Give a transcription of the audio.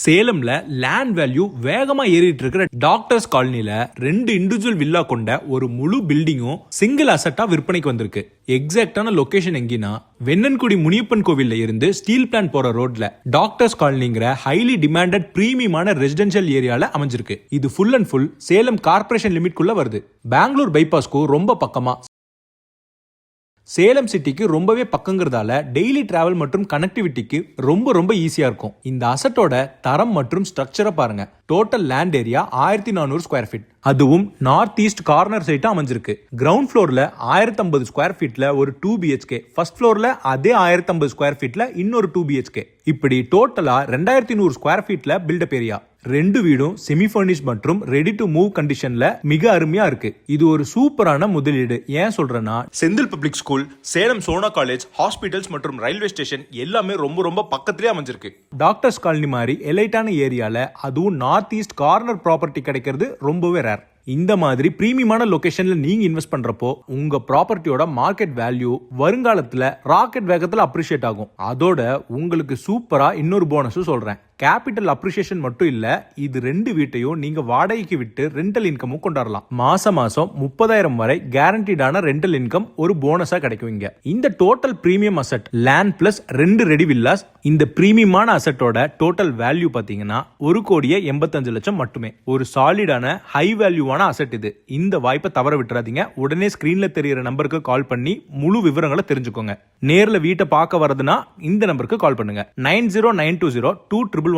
சேலம்ல land value வேகமா ஏறிட்டு இருக்கிற டாக்டர்ஸ் காலனில 2 இண்டிவிஜுவல் வில்லா கொண்ட ஒரு முழு பில்டிங்கும் சிங்கிள் அசெட்டா விற்பனைக்கு வந்திருக்கு. எக்ஸாக்டான லொகேஷன் எங்கினா வெண்ணன்குடி முனியப்பன் கோவில்ல இருந்து ஸ்டீல் பிளான்ட் போற ரோட்ல டாக்டர்ஸ் காலனிங்கிற ஹைலி டிமாண்டட் பிரீமியமான ரெசிடென்ஷியல் ஏரியால அமைஞ்சிருக்கு. இது full and full Salem corporation limit குள்ள வருது. பெங்களூர் பைபாஸ்க்கு ரொம்ப பக்கமா, சேலம் சிட்டிக்கு ரொம்பவே பக்கங்கிறதால டெய்லி டிராவல் மற்றும் கனெக்டிவிட்டிக்கு ரொம்ப ஈஸியா இருக்கும். இந்த அசட்டோட தரம் மற்றும் ஸ்ட்ரக்சரை பாருங்க. Total land area 1400 square feet, அதுவும் நார்த் ஈஸ்ட் கார்னர் சைட்டா அமைஞ்சிருக்கு. கிரவுண்ட் ஃப்ளோர்ல 1050 ஸ்கொயர் ஃபீட்ல ஒரு 2 BHK, ஃபர்ஸ்ட் ஃப்ளோர்ல அதே 1050 ஸ்கொயர் ஃபீட்ல இன்னொரு 2 BHK, இப்படி டோட்டலா 2100 ஸ்கொயர் ஃபீட்ல பில்டப் ஏரியா. 2 வீடும் செமி ஃபர்னிஷ்ட் மற்றும் ரெடி டு மூவ் கண்டிஷன்ல மிக அருமையா இருக்கு. இது ஒரு சூப்பரான முதலீடு. ஏன் சொல்றேன்னா, Senthil public school, Salem Sona college, hospitals மற்றும் ரயில்வே ஸ்டேஷன் எல்லாமே ரொம்ப பக்கத்திலே அமைஞ்சிருக்கு. டாக்டர்ஸ் காலனி மாதிரி எலைட்டான ஏரியால, அதுவும் நார்த் ஈஸ்ட் கார்னர் ப்ராப்பர்ட்டி கிடைக்கிறது ரொம்பவே ரேர். இந்த மாதிரி பிரீமியமான லொகேஷன்ல நீங்க இன்வெஸ்ட் பண்றப்போ உங்க ப்ராப்பர்ட்டியோட மார்க்கெட் வேல்யூ வருங்காலத்துல ராக்கெட் வேகத்துல அப்ரிஷியேட் ஆகும். அதோட உங்களுக்கு சூப்பரா இன்னொரு போனஸ் சொல்றேன். கேபிட்டல் அப்ரிசியேஷன் மட்டும் இல்ல, இது 2 வீட்டையும் நீங்க வாடகைக்கு விட்டு ரெண்டல் இன்கமும் கொண்டாடலாம். மாசம் 30,000 வரை கேரண்டீடான ரெண்டல் இன்கம் ஒரு போனஸா கிடைக்கும். இந்த total premium asset land plus 2 ready villas. இந்த பிரீமியமான அசெட்டோட டோட்டல் வேல்யூ பாத்தீங்கன்னா 1,85,00,000 மட்டுமே. ஒரு சாலிடான ஹை வேல்யூவான அசெட் இது. இந்த வாய்ப்பை தவற விட்டுறாதீங்க. உடனே ஸ்கிரீன்ல தெரியுற நம்பருக்கு கால் பண்ணி முழு விவரங்களை தெரிஞ்சுக்கோங்க. நேர்ல வீட்டை பார்க்க வரதுன்னா இந்த நம்பருக்கு கால் பண்ணுங்க. 9092021112.